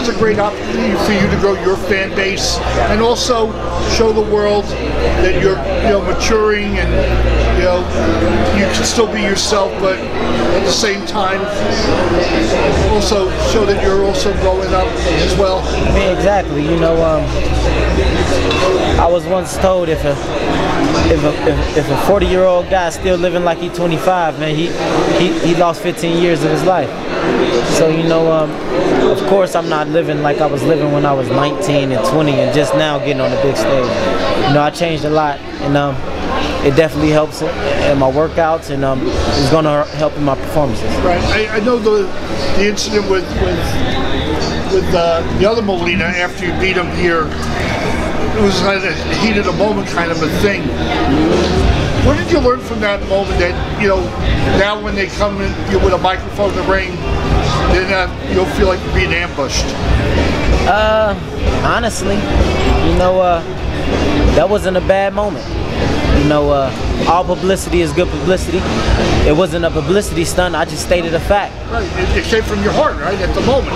is a great opportunity for you to grow your fan base and also show the world that you're, maturing, and you can still be yourself, but at the same time also show that you're also growing up as well. I mean, exactly. I was once told if a 40-year-old guy is still living like he's 25, man, he lost 15 years of his life. So of course I'm not living like I was living when I was 19 and 20 and just now getting on the big stage. I changed a lot, and it definitely helps in my workouts, and it's going to help in my performances. Right. I know the incident with the other Molina after you beat him here. It was kind of a heat of the moment kind of a thing. What did you learn from that moment that, now when they come in with a microphone in the ring, then you'll feel like you're being ambushed? Honestly, that wasn't a bad moment. All publicity is good publicity. It wasn't a publicity stunt, I just stated a fact. Right, it came from your heart, right, at the moment.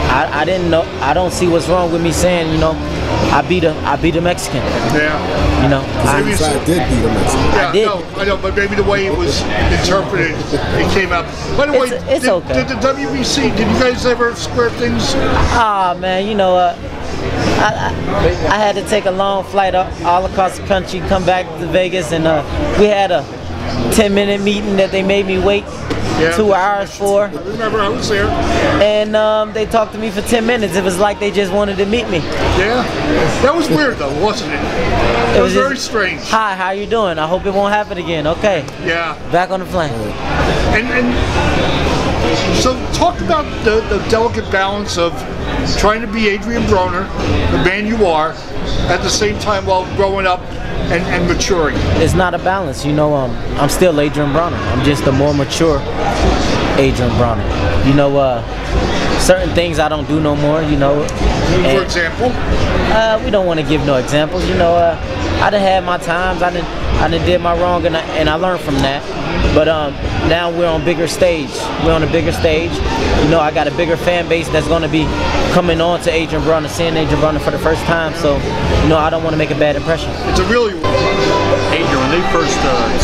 I didn't know. I don't see what's wrong with me saying, I beat a Mexican. Yeah. I did beat a Mexican. Yeah, I did. No, I know, but maybe the way it was interpreted, it came out. By the way, it's okay. Did the WBC? Did you guys ever square things? Ah, man, I had to take a long flight all across the country, come back to Vegas, and we had a 10-minute meeting that they made me wait 2 hours for. I remember, I was there. And they talked to me for 10 minutes. It was like they just wanted to meet me. Yeah? That was weird though, wasn't it? It was very strange. Hi, how you doing? I hope it won't happen again. Okay. Yeah. Back on the plane. And so talk about the delicate balance of trying to be Adrien Broner, the man you are, at the same time while growing up and maturing. It's not a balance, I'm still Adrien Broner. I'm just a more mature Adrien Broner. Certain things I don't do no more, For example? We don't want to give no examples. I done had my times, I done did my wrong, and I learned from that. But now we're on bigger stage. We're on a bigger stage. I got a bigger fan base that's going to be coming on to Adrien Broner, seeing Adrien Broner for the first time. So, I don't want to make a bad impression. It's a really... Adrien, when they first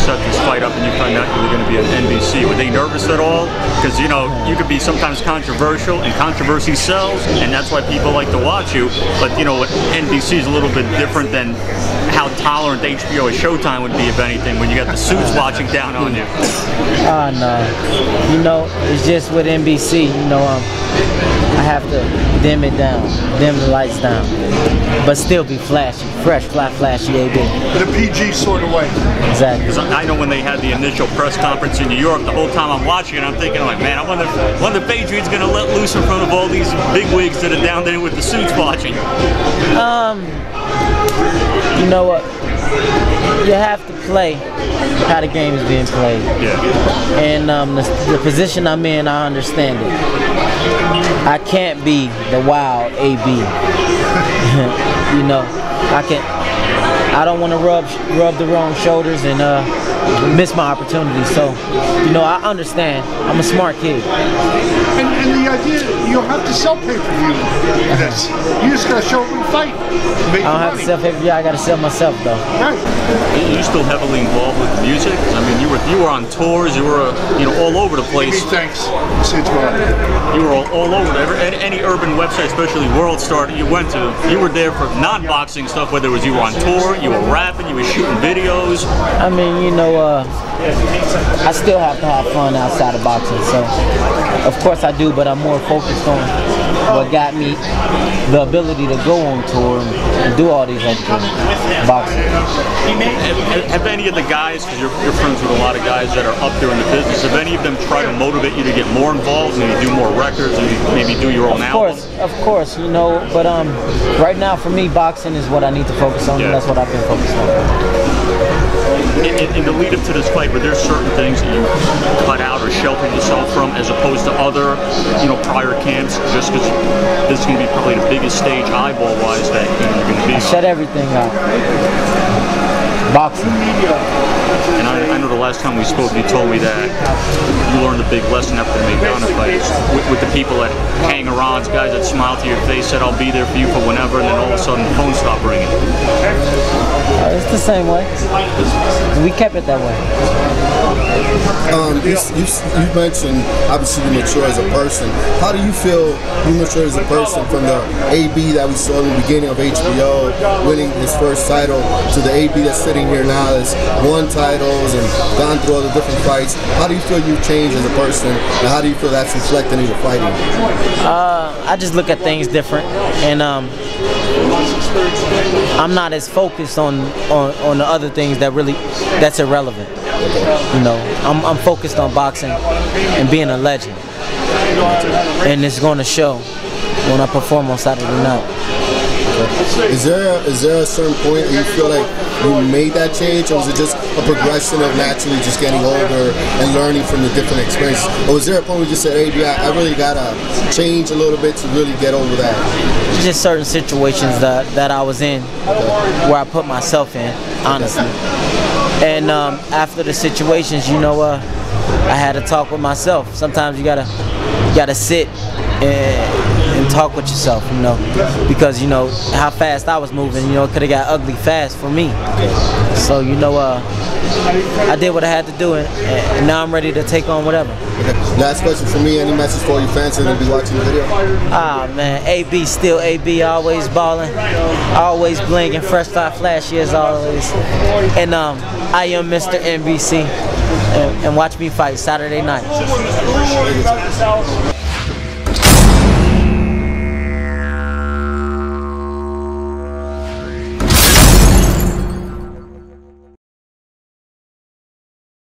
set this fight up and you found out you were going to be on NBC, were they nervous at all? Because, you could be sometimes controversial, and controversy sells, and that's why people like to watch you. But, NBC is a little bit different than how tolerant HBO or Showtime would be, if anything, when you got the suits watching down on you. Oh, no. It's just with NBC, I have to dim it down, dim the lights down, but still be flashy, fresh, flashy AB. In a PG sort of way. Exactly. Because I know when they had the initial press conference in New York, the whole time I'm watching it, I'm thinking, like, man, I wonder if Adrien's going to let loose in front of all these big wigs that are down there with the suits watching. You know what? You have to play how the game is being played. Yeah. And the position I'm in, I understand it. I can't be the wild AB. I don't want to rub the wrong shoulders and miss my opportunity. So, I understand. I'm a smart kid. And the idea, you don't have to sell pay-per-view for this. You just got to show up and fight. I don't have to sell pay-per-view. I got to sell myself, though. Right. Are you still heavily involved with music? I mean, you were on tours. You were all over the place. Thanks. See you tomorrow. You were all over. Any urban website, especially World Star, that you went to, you were there for non-boxing stuff. Whether it was you were on tour, you were rapping, you were shooting videos. I mean, I still have to have fun outside of boxing, so of course I do, but I'm more focused on what got me the ability to go on tour and do all these other things, boxing. Have any of the guys, because you're friends with a lot of guys that are up there in the business, have any of them tried to motivate you to get more involved, maybe do more records, and maybe do your own album? Of course, but right now for me, boxing is what I need to focus on, and that's what I've been focused on. In the lead up to this fight, were there certain things that you cut out or sheltered yourself from, as opposed to other, prior camps? Just because this is going to be probably the biggest stage eyeball-wise that you're going to be on. Shut everything out. Boxing. And I know the last time we spoke, you told me that you learned a big lesson after the McDonough fight with the people that hang around, guys that smile to your face, said I'll be there for you for whenever, and then all of a sudden the phone stopped ringing? It's the same way. We kept it that way. You mentioned obviously you mature as a person. How do you feel you mature as a person from the AB that we saw in the beginning of HBO, winning his first title, to the AB that's sitting here now that's won titles and gone through all the different fights? How do you feel you've changed as a person, and how do you feel that's reflected in your fighting? I just look at things different, and I'm not as focused on the other things that's irrelevant. You know, I'm focused on boxing and being a legend, and it's going to show when I perform on Saturday night. Is there a certain point where you feel like you made that change, or was it just a progression of naturally just getting older and learning from the different experiences? Or was there a point where you just said, hey, I really gotta change a little bit to really get over that? Just certain situations that I was in, where I put myself in, honestly. And after the situations, you know, I had to talk with myself. Sometimes you gotta sit and talk with yourself, you know, because you know how fast I was moving. You know, it could have got ugly fast for me. So you know, I did what I had to do, and now I'm ready to take on whatever. Okay. Last question for me: any message for your fans that will be watching the video? Ah man, AB still AB, always balling, always blinging, fresh style, flashy as always. And I am Mr. NBC, and watch me fight Saturday night.